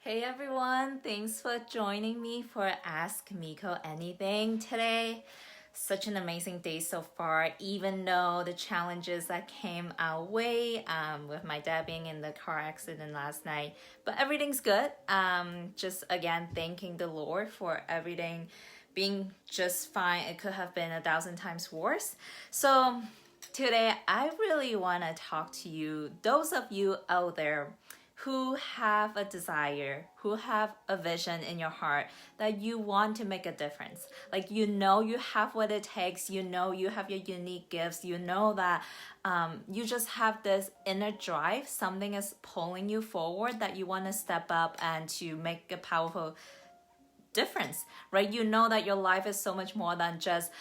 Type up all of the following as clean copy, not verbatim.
Hey everyone, thanks for joining me for Ask Miko Anything today. Such an amazing day so far, even though the challenges that came our way with my dad being in the car accident last night. But everything's good. Just again, thanking the Lord for everything being just fine. It could have been 1,000 times worse. So today, I really want to talk to you, those of you out there who have a desire, who have a vision in your heart that you want to make a difference. Like you know you have what it takes, you know you have your unique gifts, you know that you just have this inner drive, something is pulling you forward that you want to step up and to make a powerful difference, right? You know that your life is so much more than just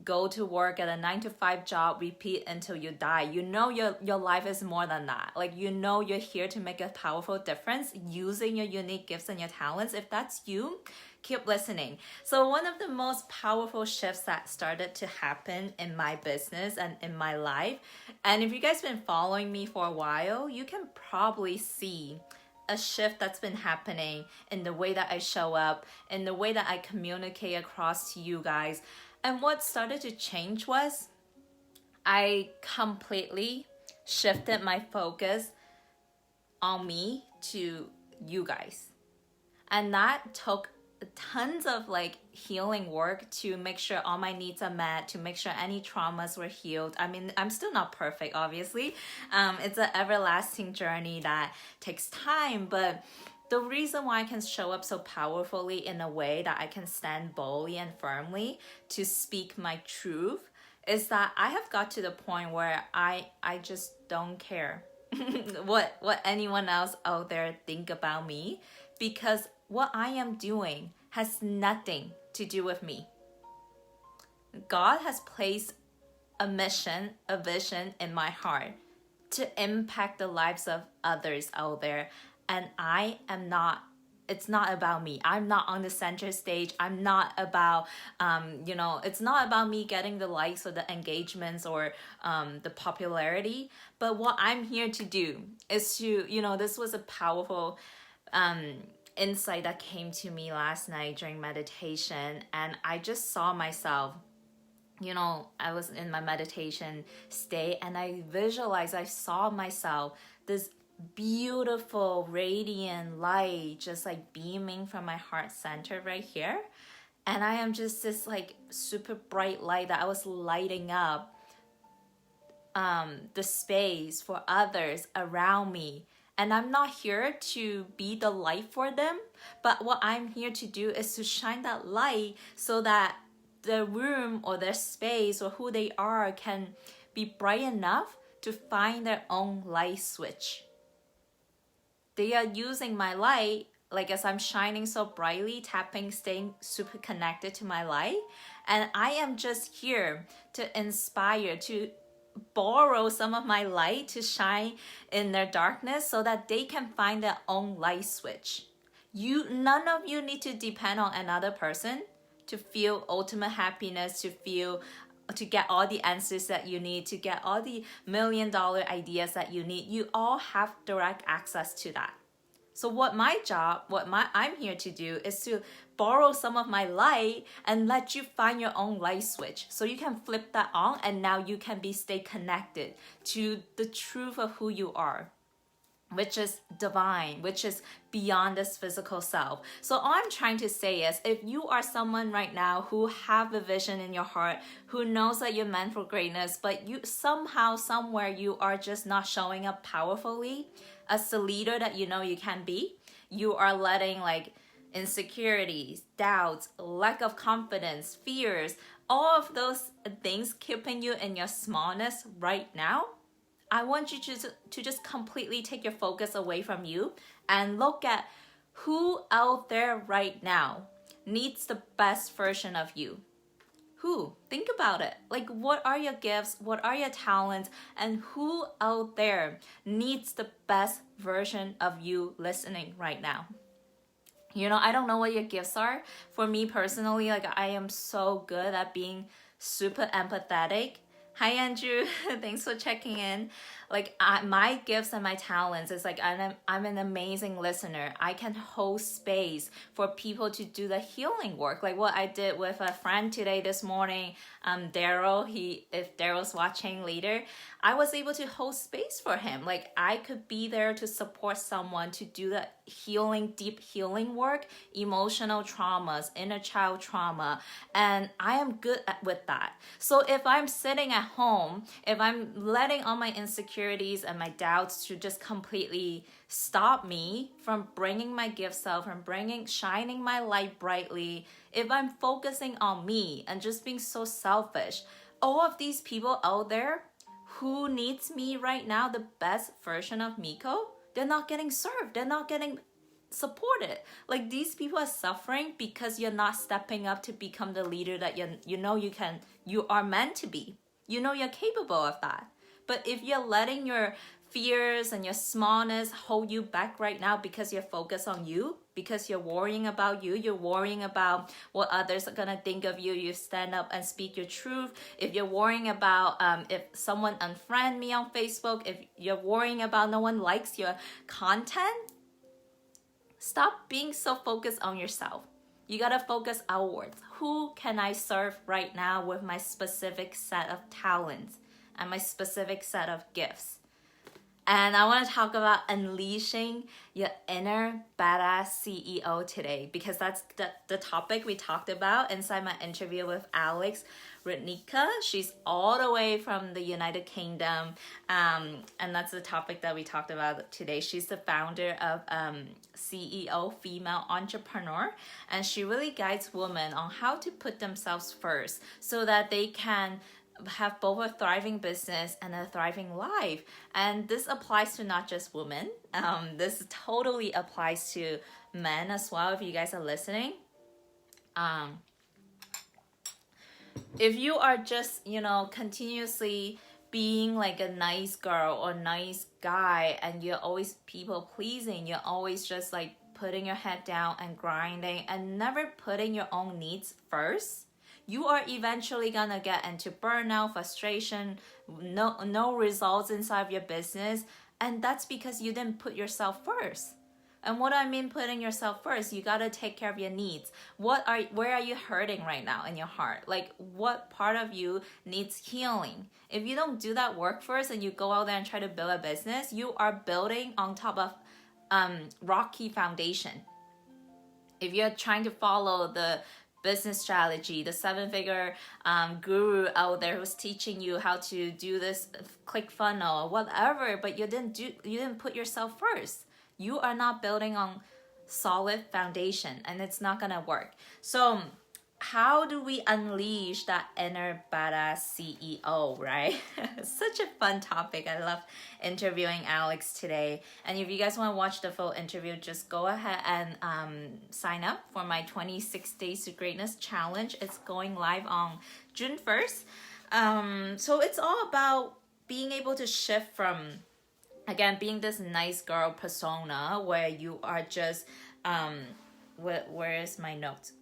go to work at a 9 to 5 job, repeat until you die. You know your life is more than that. Like you know you're here to make a powerful difference using your unique gifts and your talents. If that's you, keep listening. So one of the most powerful shifts that started to happen in my business and in my life, and if you guys been following me for a while, you can probably see a shift that's been happening in the way that I show up, in the way that I communicate across to you guys. And what started to change was I completely shifted my focus on me to you guys. And that took tons of healing work to make sure all my needs are met, to make sure any traumas were healed. I mean, I'm still not perfect, obviously. It's an everlasting journey that takes time, but the reason why I can show up so powerfully in a way that I can stand boldly and firmly to speak my truth is that I have got to the point where I just don't care what anyone else out there think about me, because what I am doing has nothing to do with me. God has placed a mission, a vision in my heart to impact the lives of others out there. And I am not, it's not about me. I'm not on the center stage. I'm not about, it's not about me getting the likes or the engagements or the popularity. But what I'm here to do is to, this was a powerful insight that came to me last night during meditation. And I just saw myself, I was in my meditation state and I visualized, I saw myself, this beautiful radiant light just beaming from my heart center right here, and I am just this super bright light that I was lighting up the space for others around me. And I'm not here to be the light for them, but what I'm here to do is to shine that light so that the room or their space or who they are can be bright enough to find their own light switch. They are using my light, as I'm shining so brightly, tapping, staying super connected to my light. And I am just here to inspire, to borrow some of my light to shine in their darkness so that they can find their own light switch. None of you need to depend on another person to feel ultimate happiness, to get all the answers that you need, to get all the $1,000,000 ideas that you need. You all have direct access to that. So I'm here to do is to borrow some of my light and let you find your own light switch. So you can flip that on and now you can stay connected to the truth of who you are, which is divine, which is beyond this physical self. So all I'm trying to say is, if you are someone right now who have a vision in your heart, who knows that you're meant for greatness, but you somehow, somewhere you are just not showing up powerfully as the leader that you know you can be, you are letting insecurities, doubts, lack of confidence, fears, all of those things keeping you in your smallness right now, I want you to just completely take your focus away from you and look at who out there right now needs the best version of you. Who? Think about it. What are your gifts? What are your talents? And who out there needs the best version of you listening right now? I don't know what your gifts are. For me personally, I am so good at being super empathetic. Hi, Andrew. Thanks for checking in. Like my gifts and my talents is like I'm an amazing listener. I can hold space for people to do the healing work. Like what I did with a friend today this morning, Daryl. If Daryl's watching later, I was able to hold space for him. Like I could be there to support someone to do the deep healing work, emotional traumas, inner child trauma, and I am good with that. So if I'm sitting at home, if I'm letting all my insecurities and my doubts to just completely stop me from bringing my gift self, from shining my light brightly, if I'm focusing on me and just being so selfish, all of these people out there who needs me right now, the best version of Miko, they're not getting served. They're not getting supported. Like these people are suffering because you're not stepping up to become the leader that you are meant to be. You know you're capable of that. But if you're letting your fears and your smallness hold you back right now because you're focused on you, because you're worrying about you, you're worrying about what others are gonna think of you, you stand up and speak your truth. If you're worrying about if someone unfriend me on Facebook, if you're worrying about no one likes your content, stop being so focused on yourself. You gotta focus outwards. Who can I serve right now with my specific set of talents and my specific set of gifts? And I want to talk about unleashing your inner badass CEO today, because that's the topic we talked about inside my interview with Alex Ritnika. She's all the way from the United Kingdom, and that's the topic that we talked about today. She's the founder of CEO Female Entrepreneur, and she really guides women on how to put themselves first so that they can have both a thriving business and a thriving life. And this applies to not just women. This totally applies to men as well, if you guys are listening. If you are just, continuously being like a nice girl or nice guy and you're always people pleasing, you're always just like putting your head down and grinding and never putting your own needs first, you are eventually gonna get into burnout, frustration, no results inside of your business, and that's because you didn't put yourself first. And what I mean putting yourself first, you gotta take care of your needs. Where are you hurting right now in your heart? Like what part of you needs healing? If you don't do that work first and you go out there and try to build a business, you are building on top of rocky foundation. If you're trying to follow the business strategy, the 7-figure guru out there who's teaching you how to do this click funnel or whatever, but you didn't put yourself first, you are not building on solid foundation, and it's not gonna work. So how do we unleash that inner badass CEO, right? Such a fun topic. I love interviewing Alex today. And if you guys want to watch the full interview, just go ahead and sign up for my 26 Days to Greatness Challenge. It's going live on June 1st. So it's all about being able to shift from, again, being this nice girl persona where you are just, where is my notes?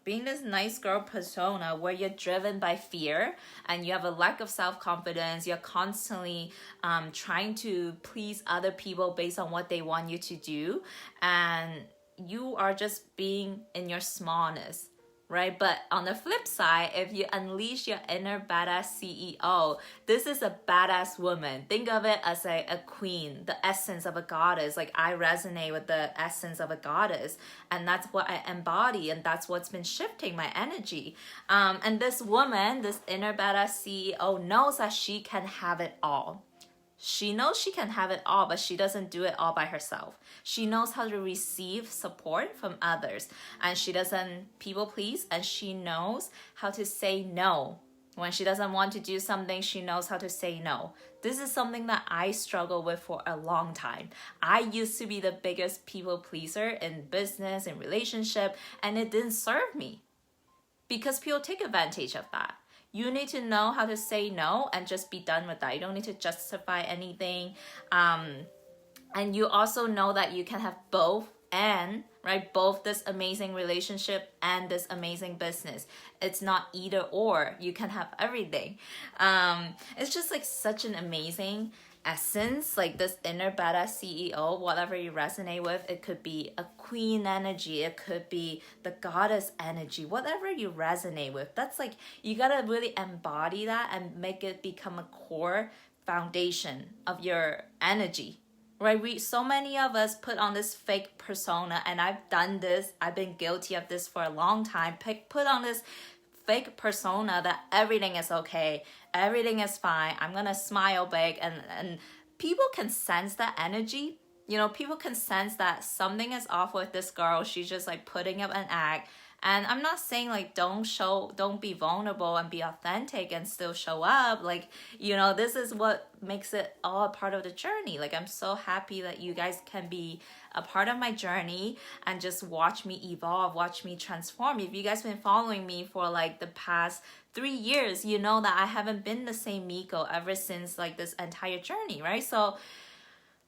Being this nice girl persona where you're driven by fear and you have a lack of self-confidence, you're constantly trying to please other people based on what they want you to do, and you are just being in your smallness, right? But on the flip side, if you unleash your inner badass CEO, this is a badass woman. Think of it as a queen, the essence of a goddess. Like I resonate with the essence of a goddess, and that's what I embody, and that's what's been shifting my energy. And this woman, this inner badass CEO, knows that she can have it all. She knows she can have it all, but she doesn't do it all by herself. She knows how to receive support from others, and she doesn't people please, and she knows how to say no. When she doesn't want to do something, she knows how to say no. This is something that I struggled with for a long time. I used to be the biggest people pleaser in business and relationship, and it didn't serve me because people take advantage of that. You need to know how to say no and just be done with that. You don't need to justify anything. And you also know that you can have both and, right, both this amazing relationship and this amazing business. It's not either or. You can have everything. It's just like such an amazing essence, like this inner badass CEO, whatever you resonate with. It could be a queen energy, it could be the goddess energy, whatever you resonate with. That's like, you gotta really embody that and make it become a core foundation of your energy, right? So many of us put on this fake persona, and I've done this, I've been guilty of this for a long time. Put on this fake persona that everything is okay, everything is fine, I'm gonna smile big, and people can sense that energy. People can sense that something is off with this girl. She's just like putting up an act. And I'm not saying like don't be vulnerable and be authentic and still show up. Like, this is what makes it all a part of the journey. Like, I'm so happy that you guys can be a part of my journey and just watch me evolve, watch me transform. If you guys been following me for like the past 3 years, you know that I haven't been the same Miko ever since like this entire journey, right? So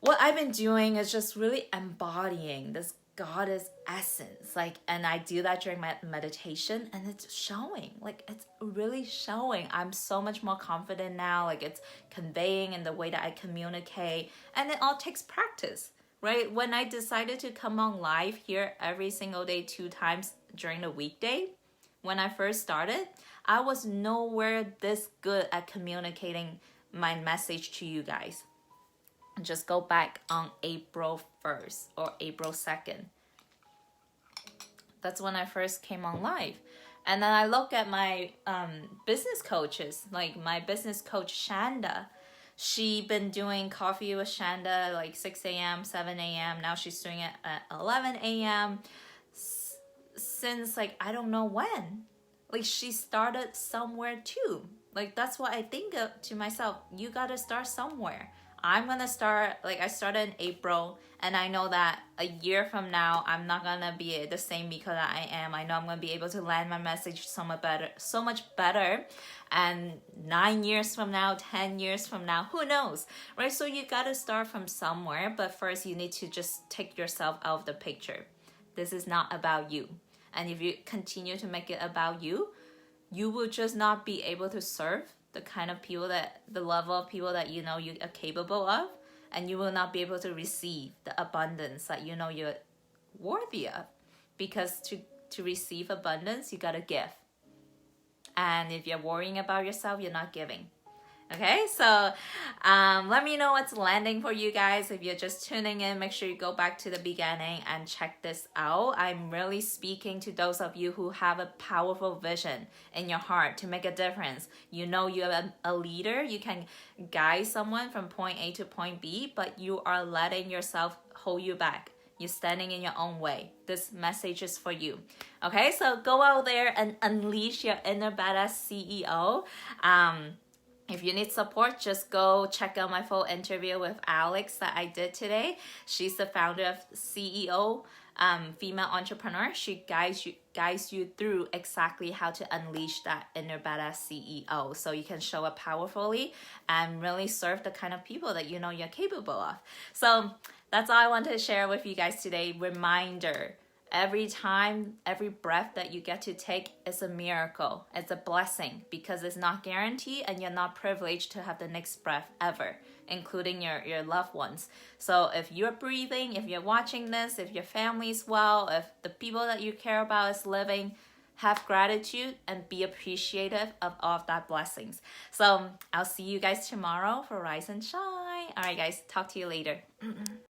what I've been doing is just really embodying this goddess essence, and I do that during my meditation, and it's showing, it's really showing. I'm so much more confident now, it's conveying in the way that I communicate, and it all takes practice, right? When I decided to come on live here every single day 2 times during the weekday, when I first started, I was nowhere this good at communicating my message to you guys. Just go back on April 1st or April 2nd. That's when I first came on live. And then I look at my business coaches, like my business coach Shanda. She been doing coffee with Shanda like 6 a.m., 7 a.m. Now she's doing it at 11 a.m. Since like I don't know when. Like she started somewhere too. Like that's what I think to myself. You gotta start somewhere. I'm gonna start, I started in April, and I know that a year from now, I'm not gonna be the same Miko that I am. I know I'm gonna be able to land my message so much better. And 9 years from now, 10 years from now, who knows, right? So you gotta start from somewhere, but first you need to just take yourself out of the picture. This is not about you. And if you continue to make it about you, you will just not be able to serve the kind of people the level of people that you are capable of, and you will not be able to receive the abundance that you're worthy of. Because to receive abundance, you gotta give. And if you're worrying about yourself, you're not giving. Okay, so let me know what's landing for you guys. If you're just tuning in, make sure you go back to the beginning and check this out. I'm really speaking to those of you who have a powerful vision in your heart to make a difference. You're a leader. You can guide someone from point A to point B, but you are letting yourself hold you back. You're standing in your own way. This message is for you. Okay, so go out there and unleash your inner badass CEO. If you need support, just go check out my full interview with Alex that I did today. She's the founder of CEO, female entrepreneur. She guides you through exactly how to unleash that inner badass CEO, so you can show up powerfully and really serve the kind of people that you're capable of. So that's all I wanted to share with you guys today. Reminder. Every time, every breath that you get to take is a miracle. It's a blessing, because it's not guaranteed, and you're not privileged to have the next breath ever, including your loved ones. So if you're breathing, if you're watching this, if your family's well, if the people that you care about is living, have gratitude and be appreciative of all of that blessings. So I'll see you guys tomorrow for Rise and Shine. All right, guys, talk to you later.